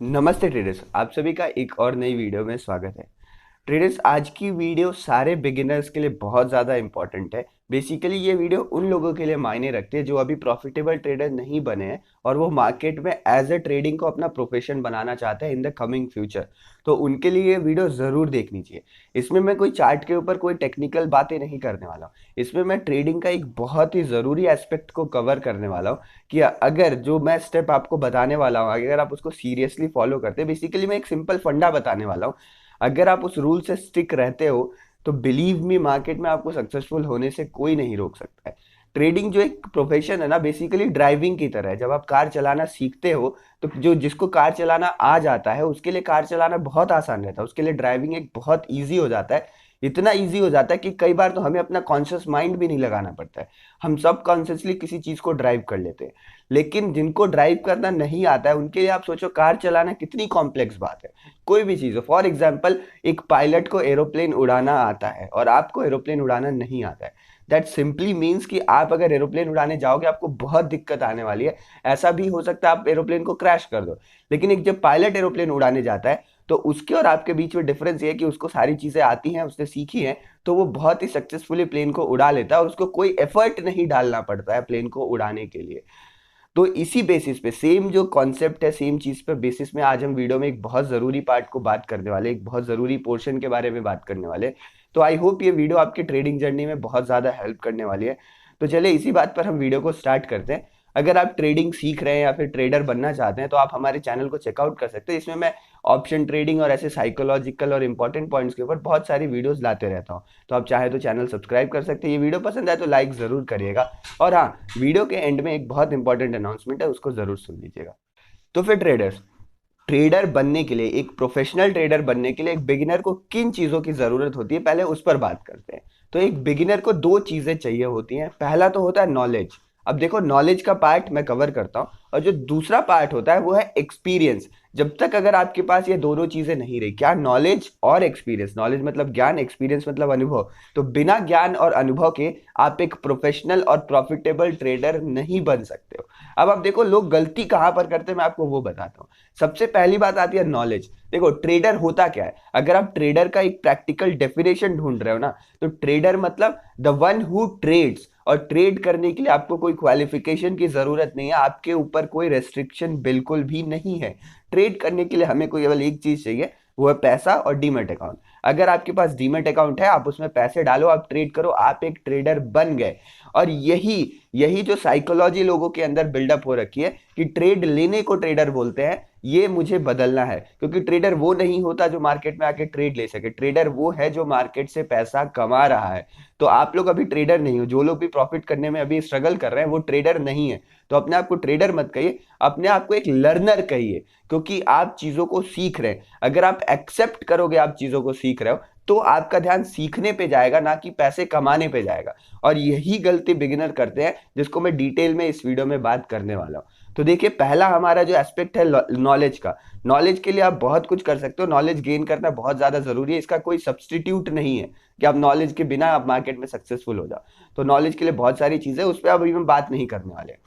नमस्ते ट्रेडर्स, आप सभी का एक और नई वीडियो में स्वागत है। ट्रेडर्स, आज की वीडियो सारे बिगिनर्स के लिए बहुत ज़्यादा इंपॉर्टेंट है। बेसिकली ये वीडियो उन लोगों के लिए मायने रखती है जो अभी प्रॉफिटेबल ट्रेडर नहीं बने हैं और वो मार्केट में एज ए ट्रेडिंग को अपना प्रोफेशन बनाना चाहते हैं इन द कमिंग फ्यूचर। तो उनके लिए ये वीडियो ज़रूर देखनी चाहिए। इसमें मैं कोई चार्ट के ऊपर कोई टेक्निकल बातें नहीं करने वाला हूँ। इसमें मैं ट्रेडिंग का एक बहुत ही ज़रूरी एस्पेक्ट को कवर करने वाला हूँ कि अगर जो मैं स्टेप आपको बताने वाला हूँ, अगर आप उसको सीरियसली फॉलो करते हैं, बेसिकली मैं एक सिंपल फंडा बताने वाला हूँ। अगर आप उस रूल से स्टिक रहते हो तो बिलीव मी, मार्केट में आपको सक्सेसफुल होने से कोई नहीं रोक सकता है। ट्रेडिंग जो एक प्रोफेशन है ना, बेसिकली ड्राइविंग की तरह है। जब आप कार चलाना सीखते हो तो जो जिसको कार चलाना आ जाता है उसके लिए कार चलाना बहुत आसान रहता है, उसके लिए ड्राइविंग एक बहुत ईजी हो जाता है। इतना ईजी हो जाता है कि कई बार तो हमें अपना कॉन्शियस माइंड भी नहीं लगाना पड़ता है, हम सब कॉन्शियसली किसी चीज को ड्राइव कर लेते हैं। लेकिन जिनको ड्राइव करना नहीं आता है उनके लिए आप सोचो कार चलाना कितनी कॉम्प्लेक्स बात है। कोई भी चीज़ हो, फॉर एग्जाम्पल एक पायलट को एरोप्लेन उड़ाना आता है और आपको एरोप्लेन उड़ाना नहीं आता है। दैट सिंपली मीन्स कि आप अगर एरोप्लेन उड़ाने जाओगे आपको बहुत दिक्कत आने वाली है। ऐसा भी हो सकता है आप एरोप्लेन को क्रैश कर दो। लेकिन एक जब पायलट एरोप्लेन उड़ाने जाता है तो उसके और आपके बीच में डिफरेंस ये है कि उसको सारी चीज़ें आती हैं, उसने सीखी हैं, तो वो बहुत ही सक्सेसफुली प्लेन को उड़ा लेता है और उसको कोई एफर्ट नहीं डालना पड़ता है प्लेन को उड़ाने के लिए। तो इसी बेसिस पे सेम जो कॉन्सेप्ट है, सेम चीज पे बेसिस में आज हम वीडियो में एक बहुत जरूरी पार्ट को बात करने वाले, एक बहुत जरूरी पोर्शन के बारे में बात करने वाले। तो आई होप ये वीडियो आपकी ट्रेडिंग जर्नी में बहुत ज्यादा हेल्प करने वाली है। तो चलिए इसी बात पर हम वीडियो को स्टार्ट करते हैं। अगर आप ट्रेडिंग सीख रहे हैं या फिर ट्रेडर बनना चाहते हैं तो आप हमारे चैनल को चेकआउट कर सकते हैं। इसमें मैं ऑप्शन ट्रेडिंग और ऐसे साइकोलॉजिकल और इंपॉर्टेंट पॉइंट्स के ऊपर बहुत सारी वीडियोस लाते रहता हूँ। तो आप चाहे तो चैनल सब्सक्राइब कर सकते हैं। ये वीडियो पसंद आए तो लाइक जरूर करिएगा। और हाँ, वीडियो के एंड में एक बहुत इंपॉर्टेंट अनाउंसमेंट है, उसको जरूर सुन लीजिएगा। तो फिर ट्रेडर्स, ट्रेडर बनने के लिए, एक प्रोफेशनल ट्रेडर बनने के लिए एक बिगिनर को किन चीजों की जरूरत होती है, पहले उस पर बात करते हैं। तो एक बिगिनर को दो चीजें चाहिए होती हैं। पहला तो होता है नॉलेज। अब देखो, नॉलेज का पार्ट मैं कवर करता हूँ और जो दूसरा पार्ट होता है वो है एक्सपीरियंस। जब तक अगर आपके पास ये दोनों चीजें नहीं रही, क्या, नॉलेज और एक्सपीरियंस, नॉलेज मतलब ज्ञान, एक्सपीरियंस मतलब अनुभव, तो बिना ज्ञान और अनुभव के आप एक प्रोफेशनल और प्रॉफिटेबल ट्रेडर नहीं बन सकते हो। अब आप देखो लोग गलती कहां पर करते हैं, मैं आपको वो बताता हूँ। सबसे पहली बात आती है नॉलेज। देखो ट्रेडर होता क्या है, अगर आप ट्रेडर का एक प्रैक्टिकल डेफिनेशन ढूंढ रहे हो ना, तो ट्रेडर मतलब द वन हु ट्रेड्स। और ट्रेड करने के लिए आपको कोई क्वालिफिकेशन की जरूरत नहीं है, आपके ऊपर कोई रेस्ट्रिक्शन बिल्कुल भी नहीं है। ट्रेड करने के लिए हमें कोई केवल एक चीज चाहिए, वो है पैसा और डीमेट अकाउंट। अगर आपके पास डीमेट अकाउंट है, आप उसमें पैसे डालो, आप ट्रेड करो, आप एक ट्रेडर बन गए। और यही यही जो साइकोलॉजी लोगों के अंदर बिल्डअप हो रखी है कि ट्रेड लेने को ट्रेडर बोलते हैं, ये मुझे बदलना है। क्योंकि ट्रेडर वो नहीं होता जो मार्केट में आके ट्रेड ले सके, ट्रेडर वो है जो मार्केट से पैसा कमा रहा है। तो आप लोग अभी ट्रेडर नहीं हो, जो लोग भी प्रॉफिट करने में अभी स्ट्रगल कर रहे हैं वो ट्रेडर नहीं है। तो अपने आप को ट्रेडर मत कहिए, अपने आप को एक लर्नर कहिए, क्योंकि आप चीजों को सीख रहे हैं। अगर आप एक्सेप्ट करोगे आप चीजों को सीख रहे हो तो आपका ध्यान सीखने पे जाएगा, ना कि पैसे कमाने पे जाएगा। और यही गलती बिगिनर करते हैं, जिसको मैं डिटेल में इस वीडियो में बात करने वाला हूं। तो देखिए, पहला हमारा जो एस्पेक्ट है नॉलेज का। नॉलेज के लिए आप बहुत कुछ कर सकते हो, नॉलेज गेन करना बहुत ज्यादा जरूरी है, इसका कोई सब्सटीट्यूट नहीं है कि आप नॉलेज के बिना आप मार्केट में सक्सेसफुल हो जाओ। तो नॉलेज के लिए बहुत सारी चीजें, उस पर अभी हम बात नहीं करने वाले।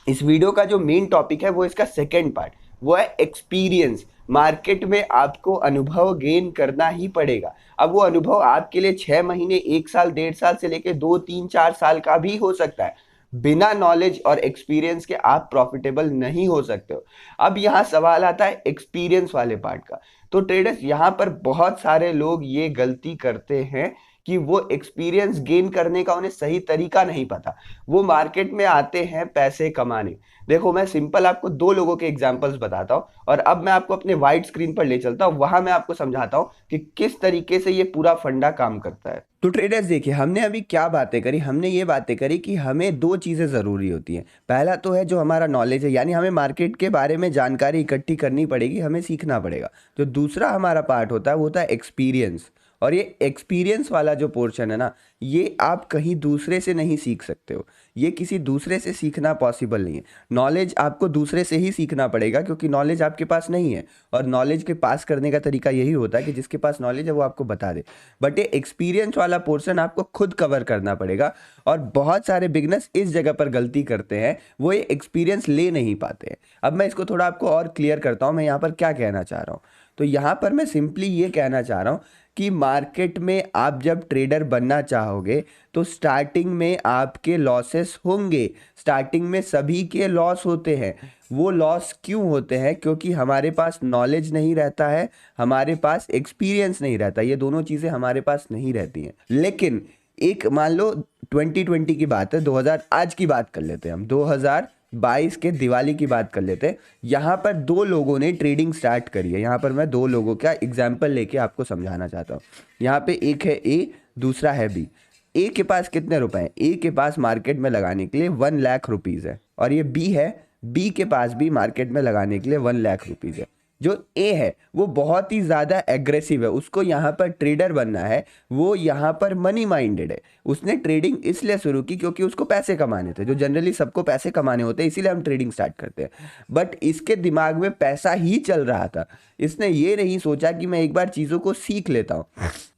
इस वीडियो का जो मेन टॉपिक है वो इसका सेकेंड पार्ट, वो है एक्सपीरियंस। मार्केट में आपको अनुभव गेन करना ही पड़ेगा। अब वो अनुभव आपके लिए 6 महीने, 1 साल, 1.5 साल से लेके 2 3 4 साल का भी हो सकता है। बिना नॉलेज और एक्सपीरियंस के आप प्रॉफिटेबल नहीं हो सकते हो। अब यहाँ सवाल आता है एक्सपीरियंस वाले पार्ट का। तो ट्रेडर्स, यहाँ पर बहुत सारे लोग ये गलती करते हैं कि वो एक्सपीरियंस गेन करने का उन्हें सही तरीका नहीं पता। वो मार्केट में आते हैं पैसे कमाने। देखो, मैं सिंपल आपको दो लोगों के एग्जांपल्स बताता हूँ और अब मैं आपको अपने वाइट स्क्रीन पर ले चलता हूँ, वहां मैं आपको समझाता हूँ कि किस तरीके से ये पूरा फंडा काम करता है। तो ट्रेडर्स देखिए, हमने अभी क्या बातें करी, हमने ये बातें करी कि हमें दो चीज़ें ज़रूरी होती हैं। पहला तो है जो हमारा नॉलेज है, यानी हमें मार्केट के बारे में जानकारी इकट्ठी करनी पड़ेगी, हमें सीखना पड़ेगा। जो दूसरा हमारा पार्ट होता है वो होता है एक्सपीरियंस। और ये एक्सपीरियंस वाला जो पोर्शन है ना, ये आप कहीं दूसरे से नहीं सीख सकते हो, ये किसी दूसरे से सीखना पॉसिबल नहीं है। नॉलेज आपको दूसरे से ही सीखना पड़ेगा, क्योंकि नॉलेज आपके पास नहीं है, और नॉलेज के पास करने का तरीका यही होता है कि जिसके पास नॉलेज है वो आपको बता दे। बट ये एक्सपीरियंस वाला पोर्शन आपको खुद कवर करना पड़ेगा, और बहुत सारे बिगनर्स इस जगह पर गलती करते हैं, वो ये एक्सपीरियंस ले नहीं पाते हैं। अब मैं इसको थोड़ा आपको और क्लियर करता हूँ, मैं यहाँ पर क्या कहना चाह रहा हूँ। तो यहाँ पर मैं सिंपली ये कहना चाह रहा हूँ कि मार्केट में आप जब ट्रेडर बनना चाहोगे तो स्टार्टिंग में आपके लॉसेस होंगे, स्टार्टिंग में सभी के लॉस होते हैं। वो लॉस क्यों होते हैं? क्योंकि हमारे पास नॉलेज नहीं रहता है, हमारे पास एक्सपीरियंस नहीं रहता, ये दोनों चीज़ें हमारे पास नहीं रहती हैं। लेकिन एक मान लो 2020 की बात है, 2000 आज की बात कर लेते हैं हम, 2022 के दिवाली की बात कर लेते हैं। यहाँ पर दो लोगों ने ट्रेडिंग स्टार्ट करी है। यहाँ पर मैं दो लोगों का एग्जाम्पल लेके आपको समझाना चाहता हूँ। यहाँ पे एक है ए, दूसरा है बी। ए के पास कितने रुपए हैं? ए के पास मार्केट में लगाने के लिए 1 लाख रुपीज़ है, और ये बी है, बी के पास भी मार्केट में लगाने के लिए 1 लाख रुपीज़ है। जो ए है वो बहुत ही ज़्यादा एग्रेसिव है, उसको यहाँ पर ट्रेडर बनना है, वो यहाँ पर मनी माइंडेड है। उसने ट्रेडिंग इसलिए शुरू की क्योंकि उसको पैसे कमाने थे, जो जनरली सबको पैसे कमाने होते हैं, इसीलिए हम ट्रेडिंग स्टार्ट करते हैं। बट इसके दिमाग में पैसा ही चल रहा था, इसने ये नहीं सोचा कि मैं एक बार चीज़ों को सीख लेता हूँ।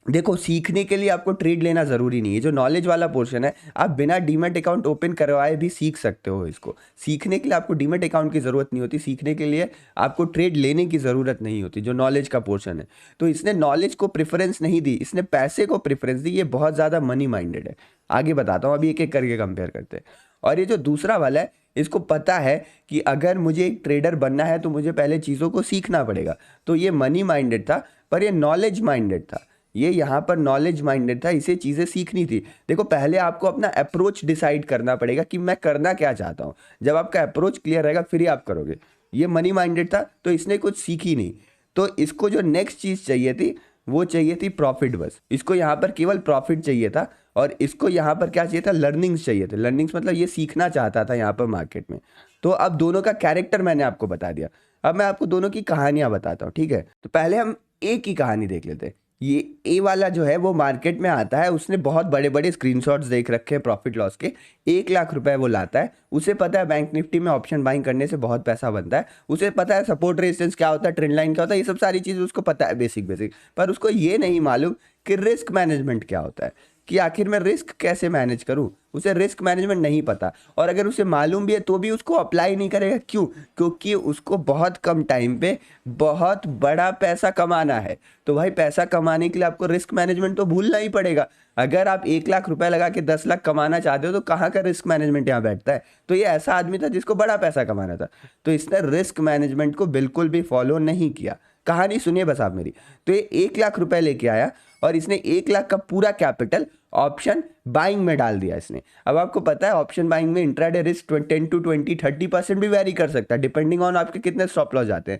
देखो, सीखने के लिए आपको ट्रेड लेना ज़रूरी नहीं है। जो नॉलेज वाला पोर्शन है, आप बिना डीमैट अकाउंट ओपन करवाए भी सीख सकते हो। इसको सीखने के लिए आपको डीमैट अकाउंट की ज़रूरत नहीं होती, सीखने के लिए आपको ट्रेड लेने की ज़रूरत नहीं होती, जो नॉलेज का पोर्शन है। तो इसने नॉलेज को प्रेफरेंस नहीं दी, इसने पैसे को प्रेफरेंस दी। ये बहुत ज़्यादा मनी माइंडेड है। आगे बताता हूँ, अभी एक एक करके कंपेयर करते हैं। और ये जो दूसरा वाला है, इसको पता है कि अगर मुझे एक ट्रेडर बनना है तो मुझे पहले चीज़ों को सीखना पड़ेगा। तो ये मनी माइंडेड था, पर ये नॉलेज माइंडेड था। ये यहाँ पर नॉलेज माइंडेड था, इसे चीज़ें सीखनी थी। देखो, पहले आपको अपना अप्रोच डिसाइड करना पड़ेगा कि मैं करना क्या चाहता हूँ। जब आपका अप्रोच क्लियर रहेगा फिर ही आप करोगे। ये मनी माइंडेड था, तो इसने कुछ सीखी नहीं। तो इसको जो नेक्स्ट चीज़ चाहिए थी, वो चाहिए थी प्रॉफिट। बस इसको यहाँ पर केवल प्रॉफिट चाहिए था, और इसको यहाँ पर क्या चाहिए था? लर्निंग्स चाहिए थे। लर्निंग्स मतलब ये सीखना चाहता था यहाँ पर मार्केट में। तो अब दोनों का कैरेक्टर मैंने आपको बता दिया, अब मैं आपको दोनों की कहानियाँ बताता हूँ, ठीक है? तो पहले हम ए की कहानी देख लेते हैं। ये ए वाला जो है वो मार्केट में आता है, उसने बहुत बड़े बड़े स्क्रीनशॉट्स देख रखे हैं प्रॉफिट लॉस के। 1 लाख रुपए वो लाता है। उसे पता है बैंक निफ्टी में ऑप्शन बाइंग करने से बहुत पैसा बनता है, उसे पता है सपोर्ट रेजिस्टेंस क्या होता है, ट्रेंड लाइन क्या होता है, ये सब सारी चीज़ उसको पता है, बेसिक। पर उसको ये नहीं मालूम कि रिस्क मैनेजमेंट क्या होता है, कि आखिर मैं रिस्क कैसे मैनेज करूं। उसे रिस्क मैनेजमेंट नहीं पता, और अगर उसे मालूम भी है तो भी उसको अप्लाई नहीं करेगा। क्यों? क्योंकि उसको बहुत कम टाइम पे बहुत बड़ा पैसा कमाना है। तो भाई, पैसा कमाने के लिए आपको रिस्क मैनेजमेंट तो भूलना ही पड़ेगा। अगर आप 1 लाख रुपए लगा के 10 लाख कमाना चाहते हो तो कहाँ का रिस्क मैनेजमेंट यहाँ बैठता है? तो ये ऐसा आदमी था जिसको बड़ा पैसा कमाना था, तो इसने रिस्क मैनेजमेंट को बिल्कुल भी फॉलो नहीं किया। कहानी सुनिए बस आप मेरी। तो ये 1 लाख रुपए लेके आया, और इसने 1 लाख का पूरा कैपिटल ऑप्शन बाइंग में डाल दिया इसने। अब आपको पता है ऑप्शन बाइंग में इंट्राडे रिस्क 10 to 20-30% भी वेरी कर सकता है, डिपेंडिंग ऑन आपके कितने स्टॉप लॉस जाते हैं।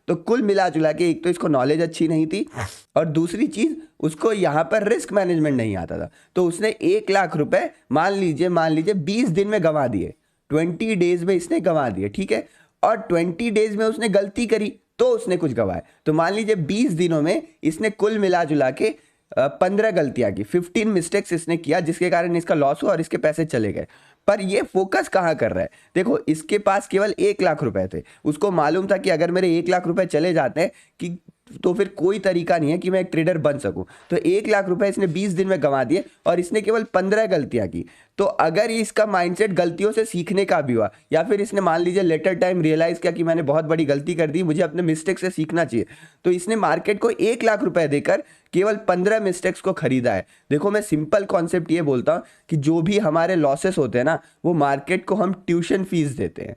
तो कुल मिला जुला के, एक तो इसको नॉलेज अच्छी नहीं थी, और दूसरी चीज़ उसको यहाँ पर रिस्क मैनेजमेंट नहीं आता था। तो उसने 1 लाख रुपए मान लीजिए 20 दिन में गंवा दिए, 20 डेज में इसने गंवा दिए, ठीक है? और 20 डेज में उसने गलती करी तो उसने कुछ गंवाए। तो मान लीजिए 20 दिनों में इसने कुल मिला जुला के 15 गलतियां की, 15 मिस्टेक्स इसने किया, जिसके कारण इसका लॉस हुआ और इसके पैसे चले गए। पर ये फोकस कहाँ कर रहा है? देखो, इसके पास केवल 1 लाख रुपए थे। उसको मालूम था कि अगर मेरे 1 लाख रुपए चले जाते हैं कि तो फिर कोई तरीका नहीं है कि मैं एक ट्रेडर बन सकूं। तो 1 लाख रुपए इसने 20 दिन में गंवा दिए, और इसने केवल 15 गलतियां की। तो अगर इसका माइंडसेट गलतियों से सीखने का भी हुआ, या फिर इसने मान लीजिए लेटर टाइम रियलाइज किया कि मैंने बहुत बड़ी गलती कर दी, मुझे अपने मिस्टेक से सीखना चाहिए, तो इसने मार्केट को 1 लाख रुपए देकर केवल 15 मिस्टेक्स को खरीदा है। देखो, मैं सिंपल कॉन्सेप्ट ये बोलता हूँ कि जो भी हमारे लॉसेस होते हैं ना, वो मार्केट को हम ट्यूशन फीस देते हैं,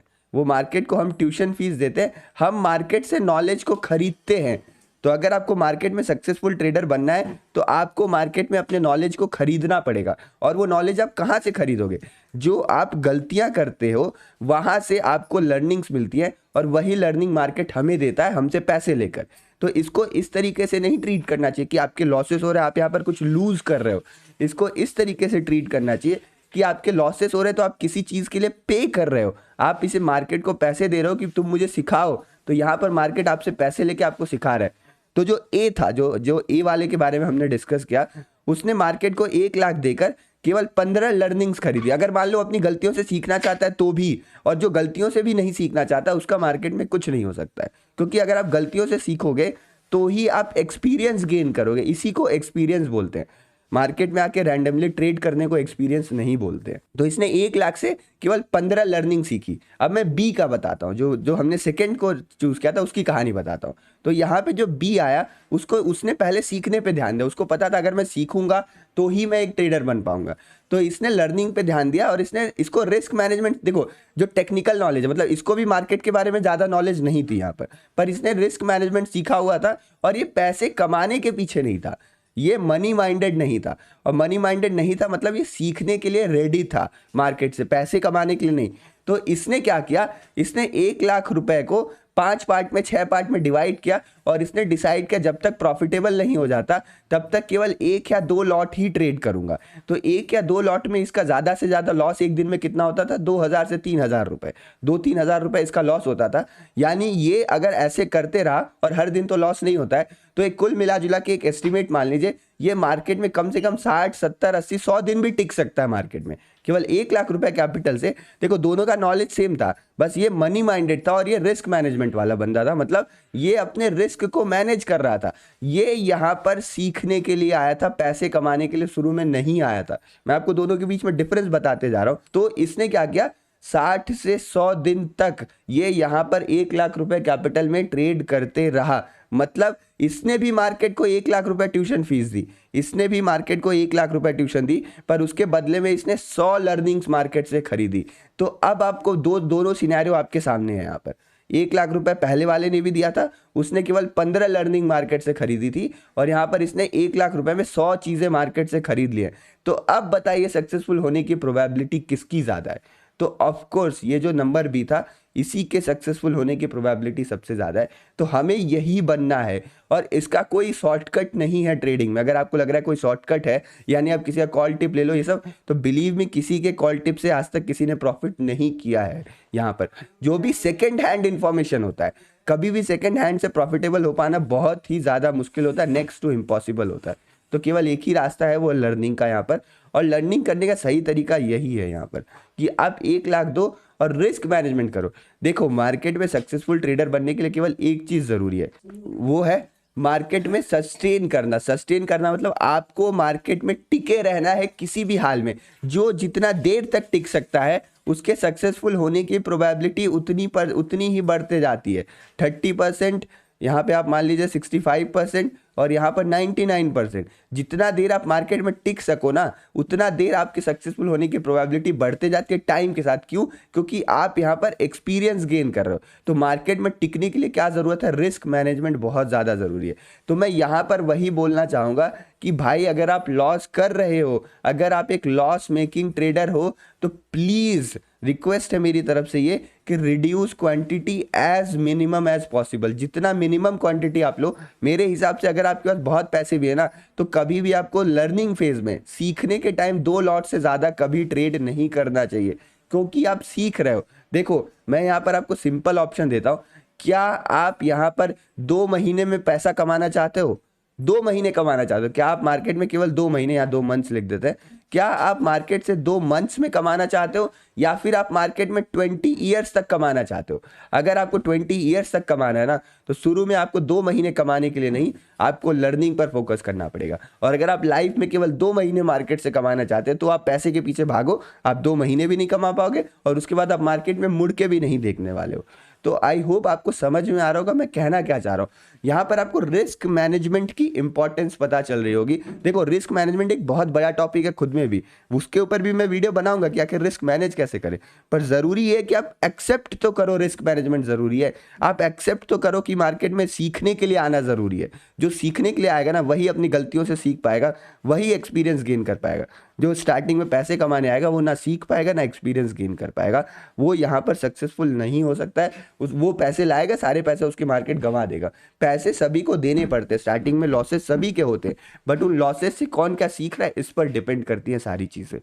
हम मार्केट से नॉलेज को खरीदते हैं। तो अगर आपको मार्केट में सक्सेसफुल ट्रेडर बनना है तो आपको मार्केट में अपने नॉलेज को खरीदना पड़ेगा। और वो नॉलेज आप कहाँ से खरीदोगे? जो आप गलतियाँ करते हो वहाँ से आपको लर्निंग्स मिलती है, और वही लर्निंग मार्केट हमें देता है, हमसे पैसे लेकर। तो इसको इस तरीके से नहीं ट्रीट करना चाहिए कि आपके लॉसेस हो रहे हैं, आप यहाँ पर कुछ लूज कर रहे हो। इसको इस तरीके से ट्रीट करना चाहिए कि आपके लॉसेस हो रहे हैं तो आप किसी चीज़ के लिए पे कर रहे हो, आप इसे मार्केट को पैसे दे रहे हो कि तुम मुझे सिखाओ। तो यहाँ पर मार्केट आपसे पैसे लेके आपको सिखा रहा है। तो जो ए था, जो जो ए वाले के बारे में हमने डिस्कस किया, उसने मार्केट को 1 लाख देकर केवल 15 लर्निंग्स खरीदी। अगर मान लो अपनी गलतियों से सीखना चाहता है तो भी, और जो गलतियों से भी नहीं सीखना चाहता उसका मार्केट में कुछ नहीं हो सकता है, क्योंकि अगर आप गलतियों से सीखोगे तो ही आप एक्सपीरियंस गेन करोगे। इसी को एक्सपीरियंस बोलते हैं। मार्केट में आके रैंडमली ट्रेड करने को एक्सपीरियंस नहीं बोलते हैं। तो इसने 1 लाख से केवल 15 लर्निंग सीखी। अब मैं बी का बताता हूँ, जो जो हमने सेकंड को चूज किया था उसकी कहानी बताता हूँ। तो यहाँ पे जो बी आया, उसको उसने पहले सीखने पे ध्यान दिया। उसको पता था अगर मैं सीखूंगा तो ही मैं एक ट्रेडर बन पाऊंगा। तो इसने लर्निंग पे ध्यान दिया और इसने इसको रिस्क मैनेजमेंट, देखो जो टेक्निकल नॉलेज है, मतलब इसको भी मार्केट के बारे में ज़्यादा नॉलेज नहीं थी यहाँ पर इसने रिस्क मैनेजमेंट सीखा हुआ था। और ये पैसे कमाने के पीछे नहीं था, ये मनी माइंडेड नहीं था। और मनी माइंडेड नहीं था मतलब ये सीखने के लिए रेडी था, मार्केट से पैसे कमाने के लिए नहीं। तो इसने क्या किया, इसने 1 लाख रुपए को 5 पार्ट में 6 पार्ट में डिवाइड किया और इसने डिसाइड किया जब तक प्रॉफिटेबल नहीं हो जाता तब तक केवल 1 या 2 लॉट ही ट्रेड करूंगा। तो 1 या 2 लॉट में इसका ज़्यादा से ज़्यादा लॉस एक दिन में कितना होता था, 2000 से 3000 रुपये, 2-3 हज़ार रुपये इसका लॉस होता था। यानी ये अगर ऐसे करते रहा, और हर दिन तो लॉस नहीं होता है, तो एक कुल मिला जुला के एक एस्टिमेट मान लीजिए ये मार्केट में कम से कम 60, 70, 80, 100 दिन भी टिक सकता है मार्केट में, केवल 1 लाख रुपए कैपिटल से। देखो दोनों का नॉलेज सेम था, बस ये मनी माइंडेड था और ये रिस्क मैनेजमेंट वाला बंदा था। मतलब ये अपने रिस्क को मैनेज कर रहा था। ये यहाँ पर सीखने के लिए आया था, पैसे कमाने के लिए शुरू में नहीं आया था। मैं आपको दोनों के बीच में डिफरेंस बताते जा रहा हूँ। तो इसने क्या किया, 60 से 100 दिन तक ये यहाँ पर 1 लाख रुपए कैपिटल में ट्रेड करते रहा। मतलब इसने भी मार्केट को 1 लाख रुपए ट्यूशन फीस दी, इसने भी मार्केट को 1 लाख रुपए ट्यूशन दी, पर उसके बदले में इसने 100 लर्निंग्स मार्केट से खरीदी। तो अब आपको दोनों सिनेरियो आपके सामने है। यहाँ पर 1 लाख रुपए पहले वाले ने भी दिया था, उसने केवल 15 लर्निंग मार्केट से खरीदी थी, और यहाँ पर इसने 1 लाख रुपए में 100 चीजें मार्केट से खरीद ली है। तो अब बताइए सक्सेसफुल होने की प्रोबेबिलिटी किसकी ज्यादा है? तो ऑफ कोर्स ये जो नंबर बी था, इसी के सक्सेसफुल होने की प्रोबेबिलिटी सबसे ज़्यादा है। तो हमें यही बनना है, और इसका कोई शॉर्टकट नहीं है ट्रेडिंग में। अगर आपको लग रहा है कोई शॉर्टकट है, यानी आप किसी का कॉल टिप ले लो ये सब, तो बिलीव मी किसी के कॉल टिप से आज तक किसी ने प्रॉफिट नहीं किया है। यहाँ पर जो भी सेकेंड हैंड इंफॉर्मेशन होता है, कभी भी सेकेंड हैंड से प्रॉफिटेबल हो पाना बहुत ही ज़्यादा मुश्किल होता है, नेक्स्ट टू इम्पॉसिबल होता है। तो केवल एक ही रास्ता है, वो लर्निंग का यहाँ पर। और लर्निंग करने का सही तरीका यही है यहाँ पर कि आप 1 लाख दो और रिस्क मैनेजमेंट करो। देखो मार्केट में सक्सेसफुल ट्रेडर बनने के लिए केवल एक चीज़ ज़रूरी है, वो है मार्केट में सस्टेन करना। सस्टेन करना मतलब आपको मार्केट में टिके रहना है किसी भी हाल में। जो जितना देर तक टिक सकता है उसके सक्सेसफुल होने की प्रोबेबिलिटी उतनी ही बढ़ते जाती है। 30%, यहाँ पे आप मान लीजिए 65%, और यहाँ पर 99%। जितना देर आप मार्केट में टिक सको ना, उतना देर आपके सक्सेसफुल होने की प्रोबेबिलिटी बढ़ते जाती है टाइम के साथ। क्यों? क्योंकि आप यहाँ पर एक्सपीरियंस गेन कर रहे हो। तो मार्केट में टिकने के लिए क्या ज़रूरत है? रिस्क मैनेजमेंट बहुत ज़्यादा ज़रूरी है। तो मैं यहाँ पर वही बोलना चाहूँगा कि भाई अगर आप लॉस कर रहे हो, अगर आप एक लॉस मेकिंग ट्रेडर हो, तो प्लीज़ रिक्वेस्ट है मेरी तरफ से ये कि reduce quantity as minimum as possible. जितना मिनिमम क्वांटिटी आप लो। मेरे हिसाब से अगर आपके पास बहुत पैसे भी है ना, तो कभी भी आपको लर्निंग फेज में, सीखने के टाइम 2 लॉट से ज़्यादा कभी ट्रेड नहीं करना चाहिए, क्योंकि आप सीख रहे हो। देखो मैं यहाँ पर आपको सिंपल ऑप्शन देता हूँ। क्या आप यहाँ पर 2 महीने में पैसा कमाना चाहते हो? 2 महीने कमाना चाहते हो? क्या आप मार्केट में केवल 2 महीने या 2 मंथ्स लिख देते हैं? क्या आप मार्केट से 2 मंथ्स में कमाना चाहते हो, या फिर आप मार्केट में 20 ईयर्स तक कमाना चाहते हो? अगर आपको 20 ईयर्स तक कमाना है ना, तो शुरू में आपको 2 महीने कमाने के लिए नहीं, आपको लर्निंग पर फोकस करना पड़ेगा। और अगर आप लाइफ में केवल 2 महीने मार्केट से कमाना चाहते हैं, तो आप पैसे के पीछे भागो, आप 2 महीने भी नहीं कमा पाओगे, और उसके बाद आप मार्केट में मुड़ के भी नहीं देखने वाले हो। तो आई होप आपको समझ में आ रहा होगा मैं कहना क्या चाह रहा हूँ। यहाँ पर आपको रिस्क मैनेजमेंट की इंपॉर्टेंस पता चल रही होगी। देखो रिस्क मैनेजमेंट एक बहुत बड़ा टॉपिक है खुद में भी, उसके ऊपर भी मैं वीडियो बनाऊंगा कि आखिर रिस्क मैनेज कैसे करें। पर ज़रूरी है कि आप एक्सेप्ट तो करो, रिस्क मैनेजमेंट ज़रूरी है। आप एक्सेप्ट तो करो कि मार्केट में सीखने के लिए आना ज़रूरी है। जो सीखने के लिए आएगा ना, वही अपनी गलतियों से सीख पाएगा, वही एक्सपीरियंस गेन कर पाएगा। जो स्टार्टिंग में पैसे कमाने आएगा वो ना सीख पाएगा ना एक्सपीरियंस गेन कर पाएगा, वो यहाँ पर सक्सेसफुल नहीं हो सकता है। वो पैसे लाएगा, सारे पैसे उसकी मार्केट गंवा देगा। पैसे सभी को देने पड़ते हैं, स्टार्टिंग में लॉसेस सभी के होते हैं, बट उन लॉसेस से कौन क्या सीख रहा है इस पर डिपेंड करती है सारी चीज़ें।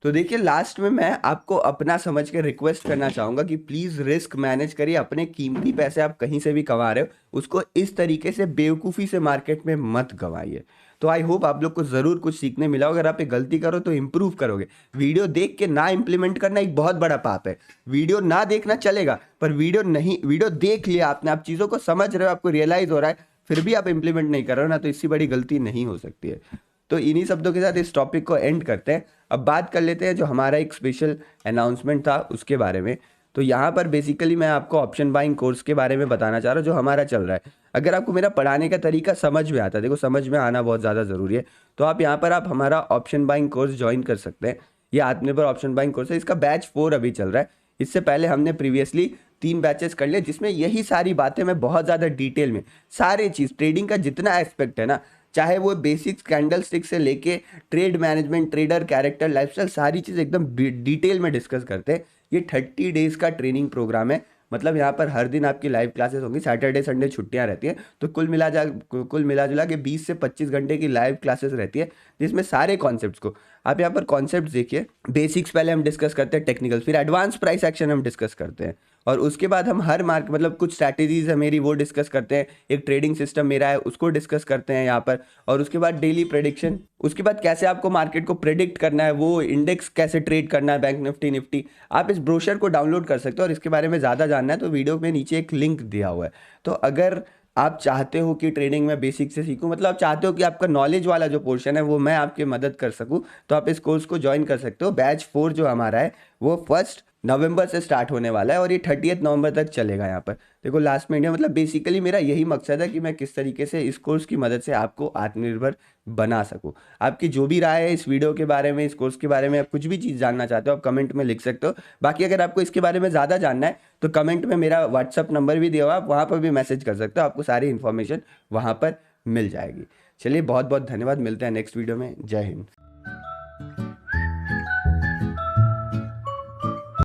तो देखिए लास्ट में मैं आपको अपना समझ के रिक्वेस्ट करना चाहूँगा कि प्लीज़ रिस्क मैनेज करिए। अपने कीमती पैसे आप कहीं से भी कमा रहे हो, उसको इस तरीके से बेवकूफ़ी से मार्केट में मत गंवाइए। तो आई होप आप लोग को ज़रूर कुछ सीखने मिला होगा। अगर आप ये गलती करो तो इम्प्रूव करोगे। वीडियो देख के ना इम्प्लीमेंट करना एक बहुत बड़ा पाप है। वीडियो ना देखना चलेगा, पर वीडियो देख लिया आपने, आप चीज़ों को समझ रहे हो, आपको रियलाइज़ हो रहा है, फिर भी आप इम्प्लीमेंट नहीं कर रहे हो ना, तो इससे बड़ी गलती नहीं हो सकती है। तो इन्हीं शब्दों के साथ इस टॉपिक को एंड करते हैं। अब बात कर लेते हैं जो हमारा एक स्पेशल अनाउंसमेंट था उसके बारे में। तो यहाँ पर बेसिकली मैं आपको ऑप्शन बाइंग कोर्स के बारे में बताना चाह रहा हूँ जो हमारा चल रहा है। अगर आपको मेरा पढ़ाने का तरीका समझ में आता है, देखो समझ में आना बहुत ज़्यादा ज़रूरी है, तो आप यहाँ पर आप हमारा ऑप्शन बाइंग कोर्स ज्वाइन कर सकते हैं। ये आत्मनिर्भर ऑप्शन बाइंग कोर्स है, इसका बैच 4 अभी चल रहा है। इससे पहले हमने प्रीवियसली 3 बैचेस कर लिए जिसमें यही सारी बातें मैं बहुत ज़्यादा डिटेल में, सारी चीज़ ट्रेडिंग का जितना एस्पेक्ट है ना, चाहे वो बेसिक कैंडल स्टिक से लेके trade management, trader character, lifestyle, सारी चीज़ एकदम डिटेल में डिस्कस करते हैं। ये 30 डेज़ का ट्रेनिंग प्रोग्राम है। मतलब यहाँ पर हर दिन आपकी लाइव क्लासेस होंगी, सैटरडे संडे छुट्टियाँ रहती हैं, तो कुल मिला जुला के 20 से 25 घंटे की लाइव क्लासेस रहती है, जिसमें सारे कॉन्सेप्ट्स को आप यहाँ पर कॉन्सेप्ट्स देखिए। बेसिक्स पहले हम डिस्कस करते हैं, टेक्निकल, फिर एडवांस प्राइस एक्शन हम डिस्कस करते हैं, और उसके बाद हम हर मार्केट मतलब कुछ स्ट्रैटेजीज है मेरी वो डिस्कस करते हैं, एक ट्रेडिंग सिस्टम मेरा है उसको डिस्कस करते हैं यहाँ पर, और उसके बाद डेली प्रेडिक्शन, उसके बाद कैसे आपको मार्केट को प्रेडिक्ट करना है, वो इंडेक्स कैसे ट्रेड करना है, बैंक निफ्टी। आप इस ब्रोशर को डाउनलोड कर सकते हो, और इसके बारे में ज़्यादा जानना है तो वीडियो में नीचे एक लिंक दिया हुआ है। तो अगर आप चाहते हो कि ट्रेडिंग में बेसिक से सीखूं, मतलब आप चाहते हो कि आपका नॉलेज वाला जो पोर्शन है वो मैं आपकी मदद कर सकूं, तो आप इस कोर्स को ज्वाइन कर सकते हो। बैच 4 जो हमारा है वो 1 नवंबर से स्टार्ट होने वाला है और ये 30 नवंबर तक चलेगा। यहाँ पर देखो लास्ट में इंडिया, मतलब बेसिकली मेरा यही मकसद है कि मैं किस तरीके से इस कोर्स की मदद से आपको आत्मनिर्भर बना सकूं। आपकी जो भी राय है इस वीडियो के बारे में, इस कोर्स के बारे में, आप कुछ भी चीज़ जानना चाहते हो आप कमेंट में लिख सकते हो। बाकी अगर आपको इसके बारे में ज़्यादा जानना है तो कमेंट में मेरा व्हाट्सअप नंबर भी दिया हुआ है, आप वहाँ पर भी मैसेज कर सकते हो, आपको सारी इन्फॉर्मेशन वहाँ पर मिल जाएगी। चलिए बहुत बहुत धन्यवाद, मिलते हैं नेक्स्ट वीडियो में। जय हिंद।